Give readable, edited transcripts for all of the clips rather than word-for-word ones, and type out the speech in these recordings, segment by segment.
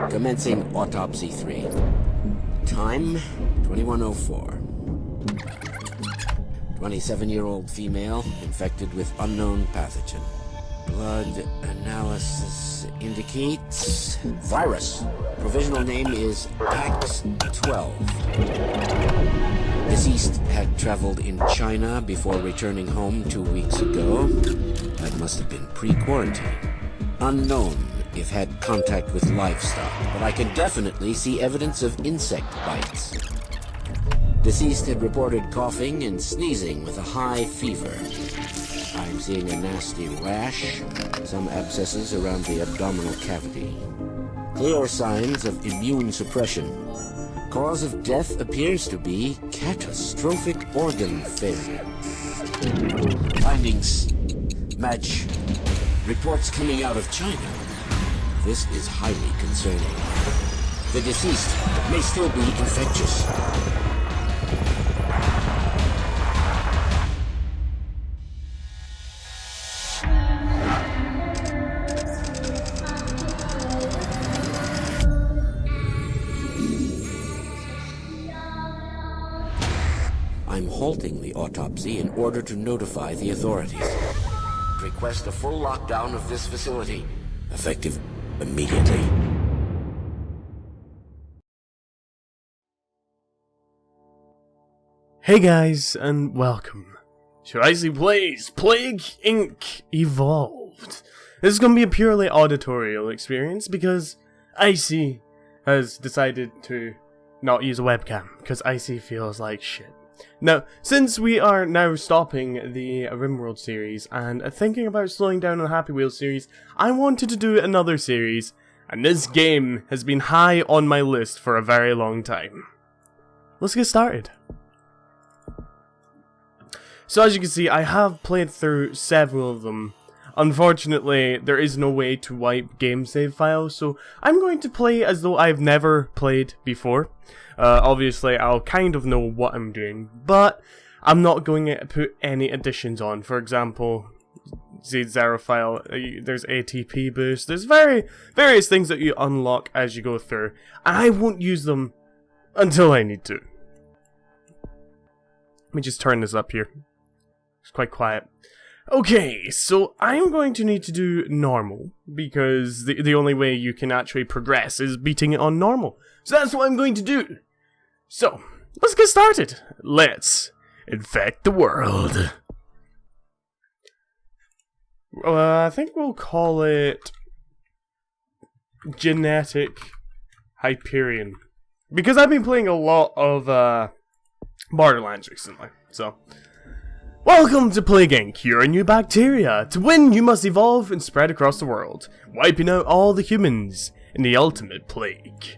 Commencing Autopsy 3. Time, 2104. 27-year-old female, infected with unknown pathogen. Blood analysis indicates virus. Provisional name is Pax-12. Deceased had traveled in China before returning home 2 weeks ago. That must have been pre-quarantine. Unknown if had contact with livestock, but I can definitely see evidence of insect bites. Deceased had reported coughing and sneezing with a high fever. I'm seeing a nasty rash, some abscesses around the abdominal cavity. Clear signs of immune suppression. Cause of death appears to be catastrophic organ failure. Findings match reports coming out of China. This is highly concerning. The deceased may still be infectious. I'm halting the autopsy in order to notify the authorities. Request a full lockdown of this facility, effective immediately. Hey guys, and welcome to Icy Plays Plague Inc. Evolved. This is going to be a purely auditorial experience because Icy has decided to not use a webcam because Icy feels like shit. Now, since we are now stopping the RimWorld series and thinking about slowing down on Happy Wheels series, I wanted to do another series, and this game has been high on my list for a very long time. Let's get started. So as you can see, I have played through several of them. Unfortunately, there is no way to wipe game save files, so I'm going to play as though I've never played before. Obviously, I'll kind of know what I'm doing, but I'm not going to put any additions on. For example, Z0 file, there's ATP boost, there's various things that you unlock as you go through, and I won't use them until I need to. Let me just turn this up here. It's quite quiet. Okay, so I'm going to need to do normal, because the only way you can actually progress is beating it on normal. So that's what I'm going to do. So, let's get started. Let's infect the world. I think we'll call it Genetic Hyperion. Because I've been playing a lot of Borderlands recently, so... Welcome to Plague Inc., you're a new bacteria. To win, you must evolve and spread across the world, wiping out all the humans in the ultimate plague.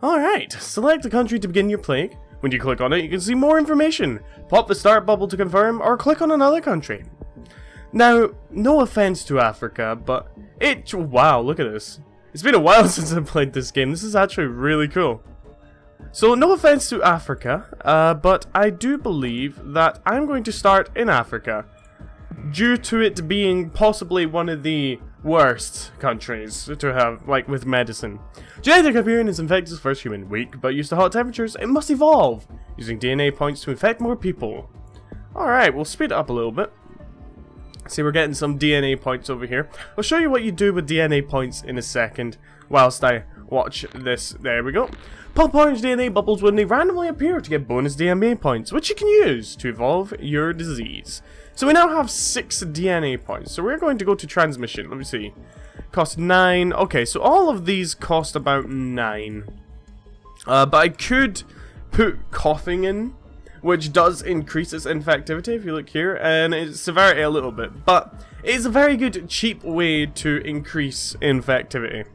Alright, select a country to begin your plague. When you click on it, you can see more information. Pop the start bubble to confirm, or click on another country. Now, no offense to Africa, but wow, look at this. It's been a while since I played this game. This is actually really cool. So, no offense to Africa, but I do believe that I'm going to start in Africa, due to it being possibly one of the worst countries to have, like, with medicine. Genetic Hyperion is infected as first human. Weak, but used to hot temperatures, it must evolve, using DNA points to infect more people. Alright, we'll speed it up a little bit. See, we're getting some DNA points over here. I'll show you what you do with DNA points in a second, whilst I watch this. There we go. Pop orange DNA bubbles when they randomly appear to get bonus DNA points, which you can use to evolve your disease. So we now have 6 DNA points, so we're going to go to transmission. Let me see. Cost 9. Okay, so all of these cost about 9. But I could put coughing in, which does increase its infectivity, if you look here, and its severity a little bit. But it's a very good, cheap way to increase infectivity.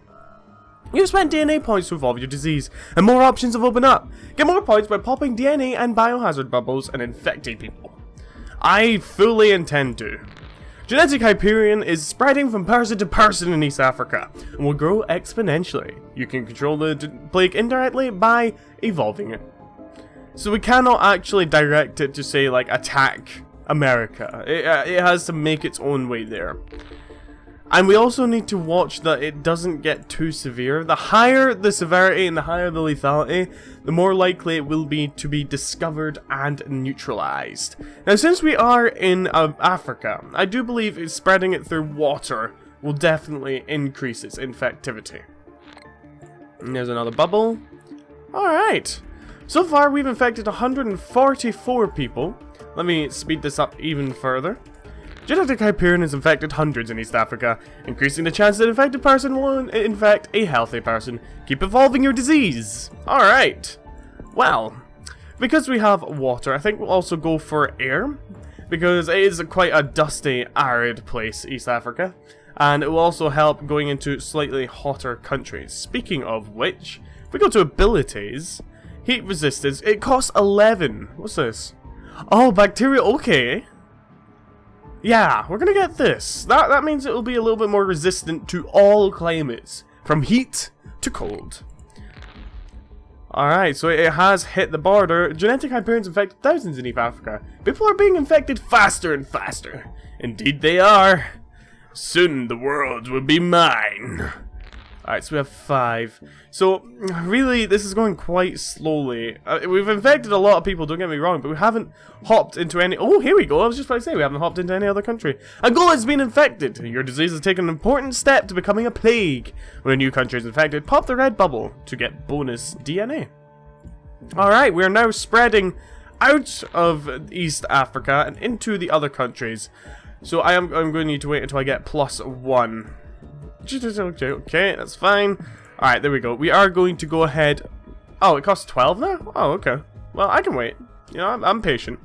You spend DNA points to evolve your disease, and more options have opened up. Get more points by popping DNA and biohazard bubbles and infecting people. I fully intend to. Genetic Hyperion is spreading from person to person in East Africa, and will grow exponentially. You can control the plague indirectly by evolving it. So we cannot actually direct it to, say, like, attack America. It has to make its own way there. And we also need to watch that it doesn't get too severe. The higher the severity and the higher the lethality, the more likely it will be to be discovered and neutralized. Now, since we are in Africa, I do believe spreading it through water will definitely increase its infectivity. And there's another bubble. Alright. So far, we've infected 144 people. Let me speed this up even further. Genetic Hyperion has infected hundreds in East Africa, increasing the chance that an infected person will infect a healthy person. Keep evolving your disease! Alright. Well, because we have water, I think we'll also go for air. Because it is quite a dusty, arid place, East Africa. And it will also help going into slightly hotter countries. Speaking of which, if we go to abilities, heat resistance, it costs 11. What's this? Oh, bacteria, okay. Yeah, we're gonna get this. That means it will be a little bit more resistant to all climates, from heat to cold. Alright, so it has hit the border. Genetic Hyperions infected thousands in East Africa. People are being infected faster and faster. Indeed they are. Soon the world will be mine. Alright, so we have 5. So, really, this is going quite slowly. We've infected a lot of people, don't get me wrong, but we haven't hopped into any... Oh, here we go, I was just about to say, we haven't hopped into any other country. Angola has been infected. Your disease has taken an important step to becoming a plague. When a new country is infected, pop the red bubble to get bonus DNA. Alright, we are now spreading out of East Africa and into the other countries. So I'm going to need to wait until I get +1. Okay, that's fine. Alright, there we go. We are going to go ahead... Oh, it costs 12 now? Oh, okay. Well, I can wait. You know, I'm patient.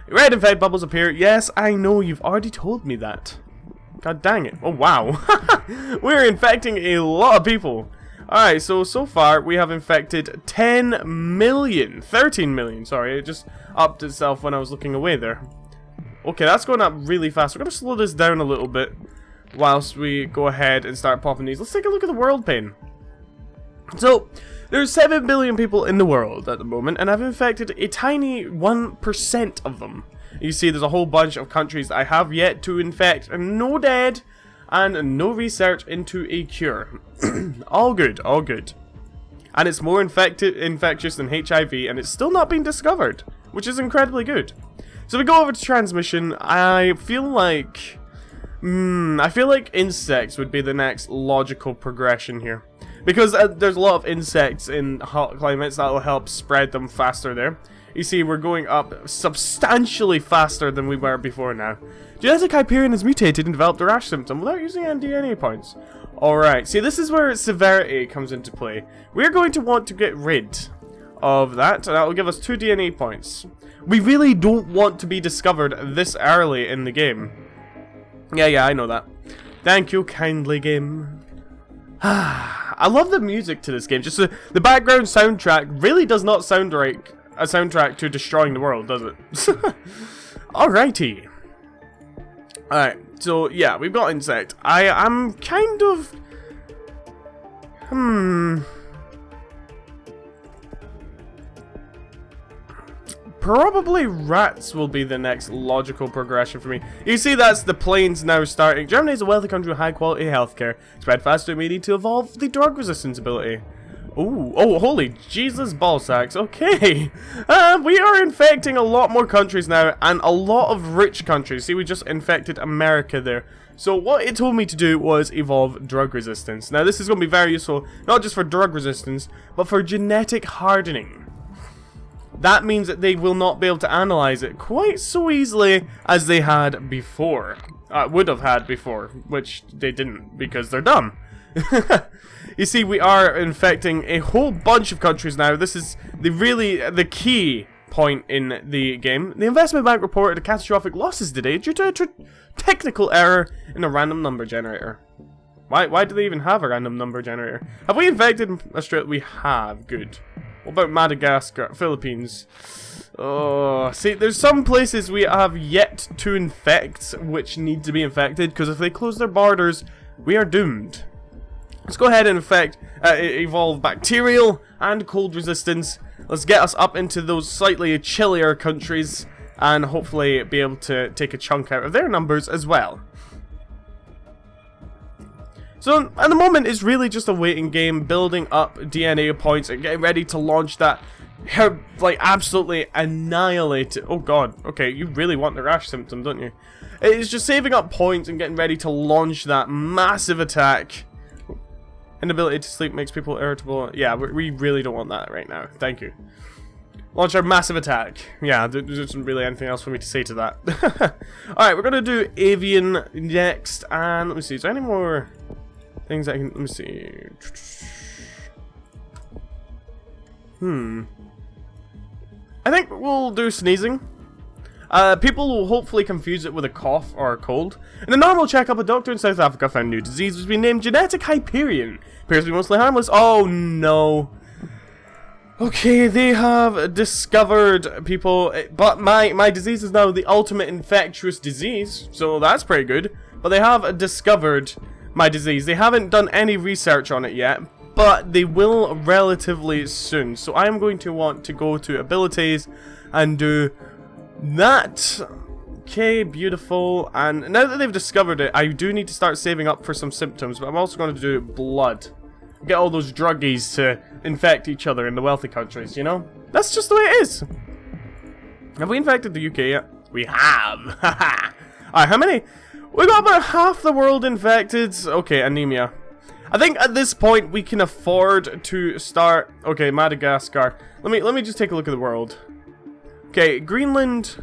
Red infect bubbles appear. Yes, I know. You've already told me that. God dang it. Oh, wow. We're infecting a lot of people. Alright, so far we have infected 10 million. 13 million, sorry. It just upped itself when I was looking away there. Okay, that's going up really fast. We're going to slow this down a little bit whilst we go ahead and start popping these. Let's take a look at the world pane. So, there's 7 billion people in the world at the moment, and I've infected a tiny 1% of them. You see, there's a whole bunch of countries I have yet to infect, and no dead, and no research into a cure. All good, all good. And it's more infectious than HIV, and it's still not been discovered, which is incredibly good. So we go over to transmission. I feel like insects would be the next logical progression here. Because there's a lot of insects in hot climates that will help spread them faster there. You see, we're going up substantially faster than we were before now. Genetic Hyperion has mutated and developed a rash symptom without using any DNA points. Alright, see, this is where severity comes into play. We're going to want to get rid of that, and that will give us 2 DNA points. We really don't want to be discovered this early in the game. Yeah, I know that. Thank you kindly, game. I love the music to this game. Just the background soundtrack really does not sound like a soundtrack to destroying the world, does it? Alrighty. Alright, so yeah, we've got insect. I'm kind of... Probably rats will be the next logical progression for me. You see, that's the planes now starting. Germany is a wealthy country with high quality healthcare. Spread faster, we need to evolve the drug resistance ability. Ooh, oh, holy Jesus ballsacks. Okay. We are infecting a lot more countries now, and a lot of rich countries. See, we just infected America there. So what it told me to do was evolve drug resistance. Now, this is going to be very useful, not just for drug resistance, but for genetic hardening. That means that they will not be able to analyze it quite so easily as they had before. Would have had before, which they didn't because they're dumb. You see, we are infecting a whole bunch of countries now. This is the key point in the game. The investment bank reported a catastrophic losses today due to a technical error in a random number generator. Why do they even have a random number generator? Have we infected Australia? We have. Good. What about Madagascar? Philippines? Oh, see, there's some places we have yet to infect which need to be infected, because if they close their borders, we are doomed. Let's go ahead and evolve bacterial and cold resistance. Let's get us up into those slightly chillier countries and hopefully be able to take a chunk out of their numbers as well. So at the moment, it's really just a waiting game, building up DNA points and getting ready to launch that, like, absolutely annihilate it. Oh god, okay, you really want the rash symptom, don't you? It's just saving up points and getting ready to launch that massive attack. Inability to sleep makes people irritable. Yeah, we really don't want that right now. Thank you. Launch our massive attack. Yeah, there isn't really anything else for me to say to that. Alright, we're gonna do avian next, and let me see, is there any more things I can, let me see. I think we'll do sneezing. People will hopefully confuse it with a cough or a cold. In a normal checkup, a doctor in South Africa found a new disease which has been named genetic Hyperion. Appears to be mostly harmless. Oh no. Okay, they have discovered people, but my disease is now the ultimate infectious disease, so that's pretty good. But they have discovered my disease. They haven't done any research on it yet, but they will relatively soon. So I am going to want to go to abilities and do that. Okay, beautiful. And now that they've discovered it, I do need to start saving up for some symptoms, but I'm also going to do blood. Get all those druggies to infect each other in the wealthy countries, you know? That's just the way it is. Have we infected the UK yet? We have. Alright, how many? We got about half the world infected. Okay, anemia. I think at this point we can afford to start. Okay, Madagascar. Let me just take a look at the world. Okay, Greenland,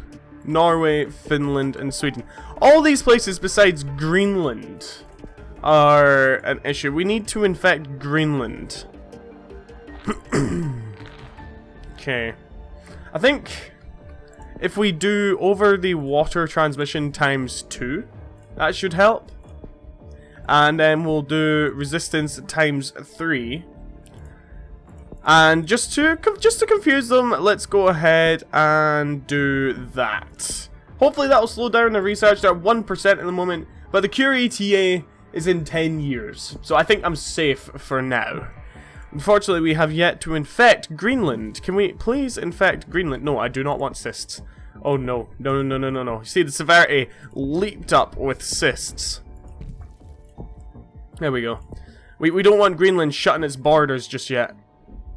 Norway, Finland, and Sweden. All these places besides Greenland are an issue. We need to infect Greenland. Okay. I think if we do over the water transmission times 2, that should help. And then we'll do resistance times 3. And just to confuse them, let's go ahead and do that. Hopefully that will slow down the research. They're at 1% at the moment, but the cure ETA is in 10 years. So I think I'm safe for now. Unfortunately, we have yet to infect Greenland. Can we please infect Greenland? No, I do not want cysts. Oh no. No, no, no, no, no, no. You see, the severity leaped up with cysts. There we go. We don't want Greenland shutting its borders just yet.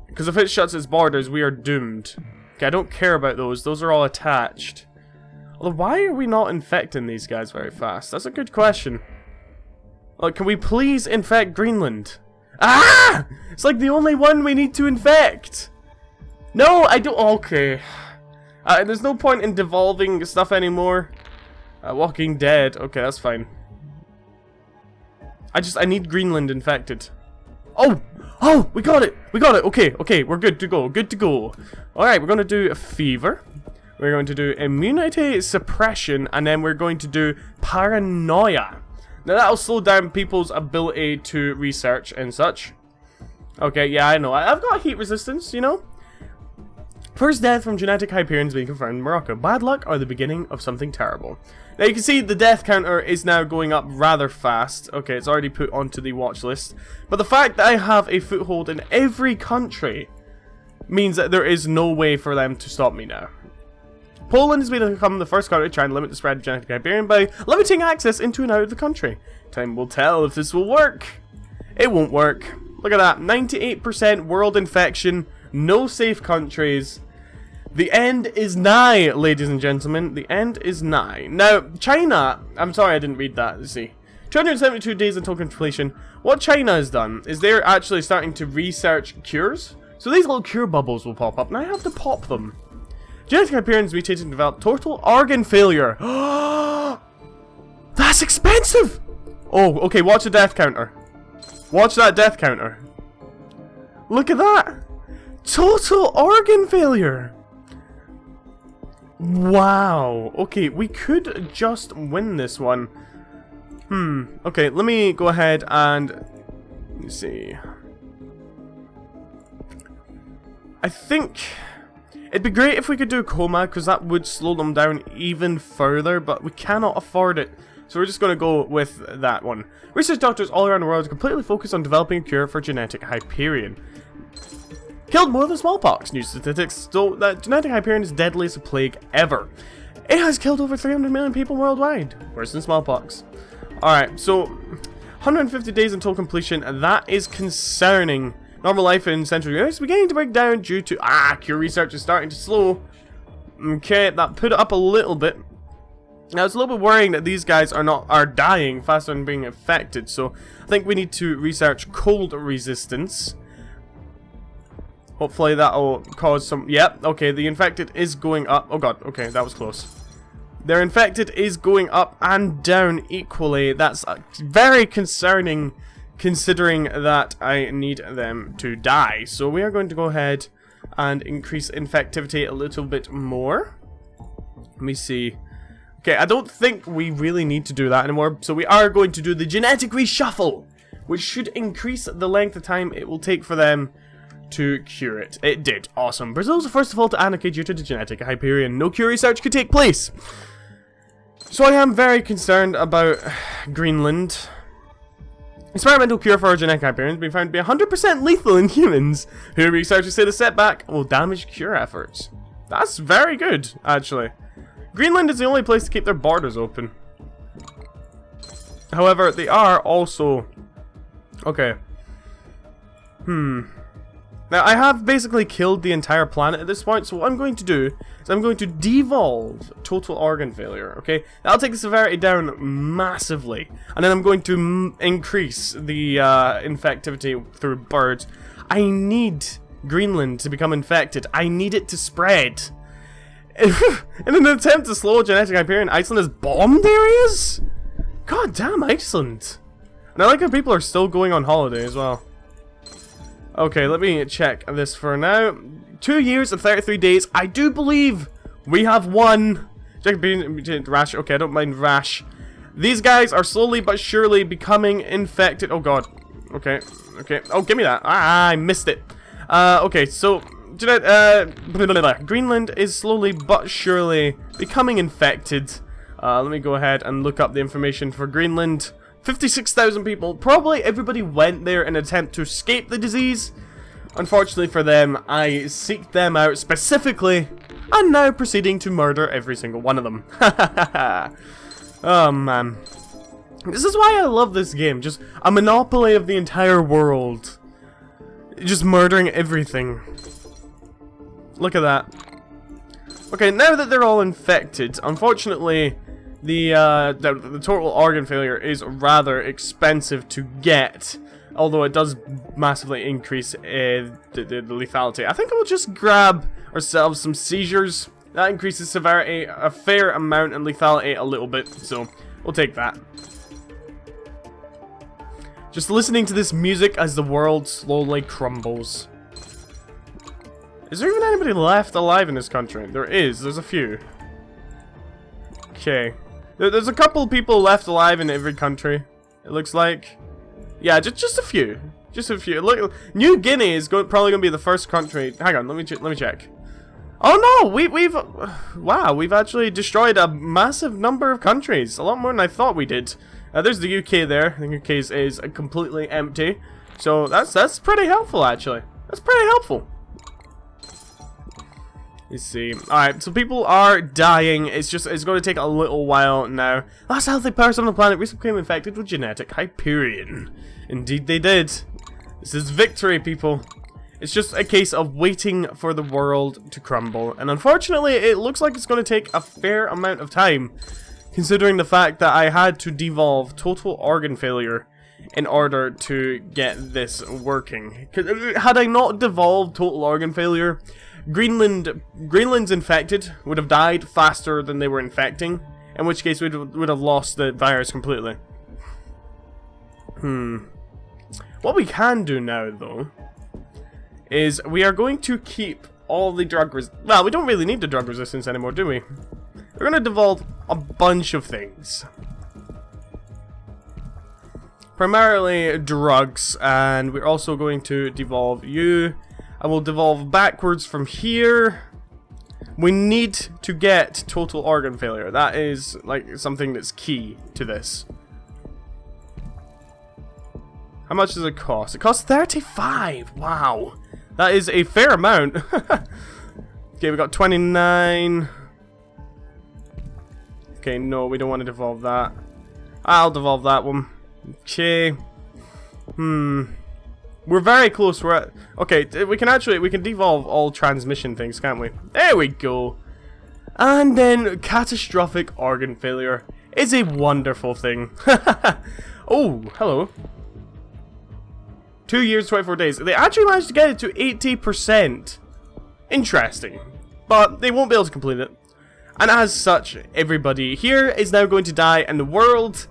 Because if it shuts its borders, we are doomed. Okay, I don't care about those. Those are all attached. Although, why are we not infecting these guys very fast? That's a good question. Like, can we please infect Greenland? Ah! It's like the only one we need to infect. No, I don't. Okay. There's no point in devolving stuff anymore. Walking Dead. Okay, that's fine. I need Greenland infected. Oh! Oh! We got it! We got it! Okay, okay, we're good to go. Good to go. Alright, we're going to do a fever. We're going to do immunity suppression. And then we're going to do paranoia. Now that'll slow down people's ability to research and such. Okay, yeah, I know. I've got heat resistance, you know? First death from genetic Hyperion being confirmed in Morocco. Bad luck or the beginning of something terrible. Now you can see the death counter is now going up rather fast. Okay, it's already put onto the watch list. But the fact that I have a foothold in every country means that there is no way for them to stop me now. Poland has become the first country to try and limit the spread of genetic Hyperion by limiting access into and out of the country. Time will tell if this will work. It won't work. Look at that, 98% world infection, no safe countries. The end is nigh, ladies and gentlemen. The end is nigh. Now, China, I'm sorry I didn't read that, let's see. 272 days until completion. What China has done is they're actually starting to research cures. So these little cure bubbles will pop up, and I have to pop them. Genetic Hyperion is mutated and developed total organ failure. That's expensive! Oh, okay, watch the death counter. Watch that death counter. Look at that! Total organ failure! Wow. Okay, we could just win this one. Okay, let me go ahead and... let me see. I think... it'd be great if we could do coma, because that would slow them down even further, but we cannot afford it. So we're just going to go with that one. Research doctors all around the world are completely focused on developing a cure for genetic Hyperion. Killed more than smallpox. New statistics show that genetic Hyperion is deadliest plague ever. It has killed over 300 million people worldwide. Worse than smallpox. Alright, so 150 days until completion. That is concerning. Normal life in Central Europe is beginning to break down due to... cure research is starting to slow. Okay, that put it up a little bit. Now, it's a little bit worrying that these guys are dying faster than being affected. So, I think we need to research cold resistance. Hopefully that'll cause some... Yep, okay, the infected is going up. Oh god, okay, that was close. Their infected is going up and down equally. That's very concerning, considering that I need them to die. So we are going to go ahead and increase infectivity a little bit more. Let me see. Okay, I don't think we really need to do that anymore. So we are going to do the genetic reshuffle, which should increase the length of time it will take for them to cure it. It did. Awesome. Brazil was the first of all to annihilate due to the genetic Hyperion. No cure research could take place. So I am very concerned about Greenland. Experimental cure for genetic Hyperion has been found to be 100% lethal in humans, who researchers say the setback will damage cure efforts. That's very good, actually. Greenland is the only place to keep their borders open. However, they are also... Okay. Now, I have basically killed the entire planet at this point, so what I'm going to do is I'm going to devolve total organ failure, okay? That'll take the severity down massively, and then I'm going to increase the infectivity through birds. I need Greenland to become infected. I need it to spread. In an attempt to slow genetic Hyperion, Iceland has bombed areas? God damn, Iceland. And I like how people are still going on holiday as well. Okay, let me check this for now. 2 years and 33 days. I do believe we have won. Rash. Okay, I don't mind Rash. These guys are slowly but surely becoming infected. Oh god. Okay. Okay. Oh, give me that. I missed it. Okay, so Greenland is slowly but surely becoming infected. Let me go ahead and look up the information for Greenland. 56,000 people. Probably everybody went there in an attempt to escape the disease. Unfortunately for them, I seeked them out specifically, and now proceeding to murder every single one of them. Oh man. This is why I love this game. Just a monopoly of the entire world. Just murdering everything. Look at that. Okay, now that they're all infected, unfortunately... The total organ failure is rather expensive to get, although it does massively increase the lethality. I think we'll just grab ourselves some seizures. That increases severity a fair amount and lethality a little bit, so we'll take that. Just listening to this music as the world slowly crumbles. Is there even anybody left alive in this country? There is. There's a few. Okay. There's a couple people left alive in every country, it looks like. Yeah, just a few. Just a few. Look, New Guinea is probably going to be the first country. Hang on, let me check. Oh no, wow, we've actually destroyed a massive number of countries. A lot more than I thought we did. There's the UK there. The UK is completely empty. So that's pretty helpful, actually. That's pretty helpful. Let's see. Alright, so people are dying. It's going to take a little while now. Last healthy person on the planet recently became infected with genetic Hyperion. Indeed they did. This is victory, people. It's just a case of waiting for the world to crumble. And unfortunately, it looks like it's going to take a fair amount of time, considering the fact that I had to devolve total organ failure in order to get this working. Had I not devolved total organ failure, Greenland's infected would have died faster than they were infecting, in which case we would have lost the virus completely. What we can do now, though, is we are going to keep all the drug well, we don't really need the drug resistance anymore, do we? We're going to devolve a bunch of things. Primarily drugs, and we're also going to devolve you. I will devolve backwards from here. We need to get total organ failure. That is like something that's key to this. How much does it cost? It costs 35. Wow. That is a fair amount. Okay, we got 29. Okay, no, we don't want to devolve that. I'll devolve that one. Okay. We're very close. We're at... Okay, we can devolve all transmission things, can't we? There we go. And then catastrophic organ failure is a wonderful thing. Oh, hello. 2 years, 24 days. They actually managed to get it to 80%. Interesting. But they won't be able to complete it. And as such, everybody here is now going to die and the world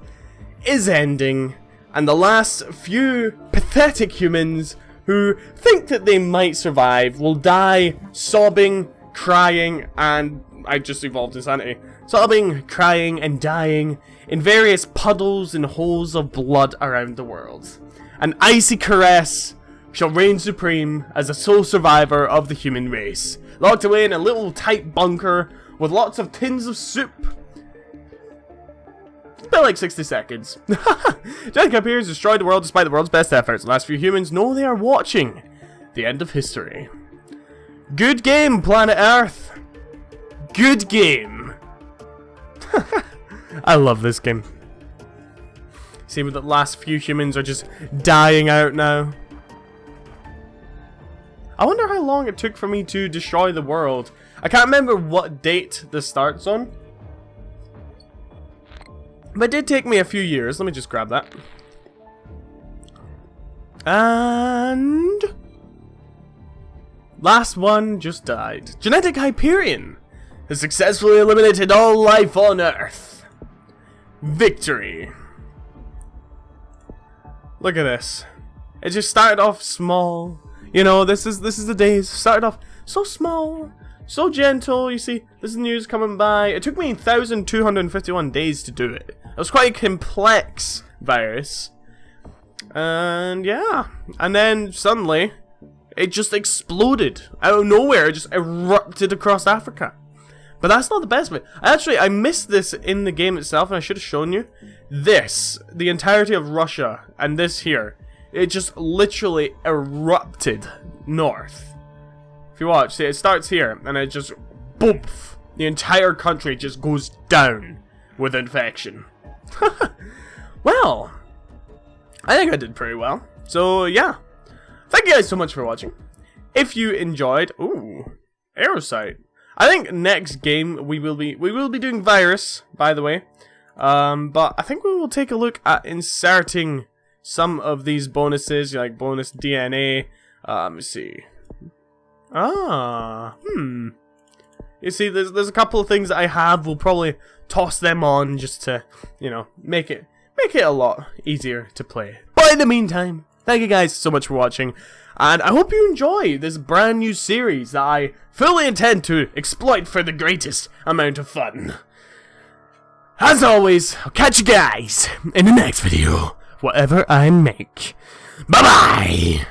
is ending. And the last few pathetic humans who think that they might survive will die sobbing, crying, and I just evolved insanity. Sobbing, crying, and dying in various puddles and holes of blood around the world. And IcyCaress shall reign supreme as the sole survivor of the human race, locked away in a little tight bunker with lots of tins of soup. About like 60 seconds. Jacob appears to destroy the world despite the world's best efforts. The last few humans know they are watching the end of history. Good game, planet Earth. Good game. I love this game. See, with the last few humans are just dying out now. I wonder how long it took for me to destroy the world. I can't remember what date this starts on. But it did take me a few years. Let me just grab that. And... last one just died. Genetic Hyperion has successfully eliminated all life on Earth. Victory. Look at this. It just started off small. You know, this is the days. Started off so small, so gentle. You see, this is news coming by. It took me 1,251 days to do it. It was quite a complex virus. And yeah. And then suddenly, it just exploded. Out of nowhere, it just erupted across Africa. But that's not the best of it. I missed this in the game itself, and I should have shown you. This, the entirety of Russia, and this here, it just literally erupted north. If you watch, see, it starts here, and it just, boom, the entire country just goes down with infection. Well, I think I did pretty well. So, yeah. Thank you guys so much for watching. If you enjoyed... Ooh, Aerosite. I think next game we will be doing Virus, by the way. But I think we will take a look at inserting some of these bonuses, like bonus DNA. Let me see. You see, there's a couple of things that I have. We'll probably toss them on just to, you know, make it a lot easier to play. But in the meantime, thank you guys so much for watching. And I hope you enjoy this brand new series that I fully intend to exploit for the greatest amount of fun. As always, I'll catch you guys in the next video, whatever I make. Bye-bye!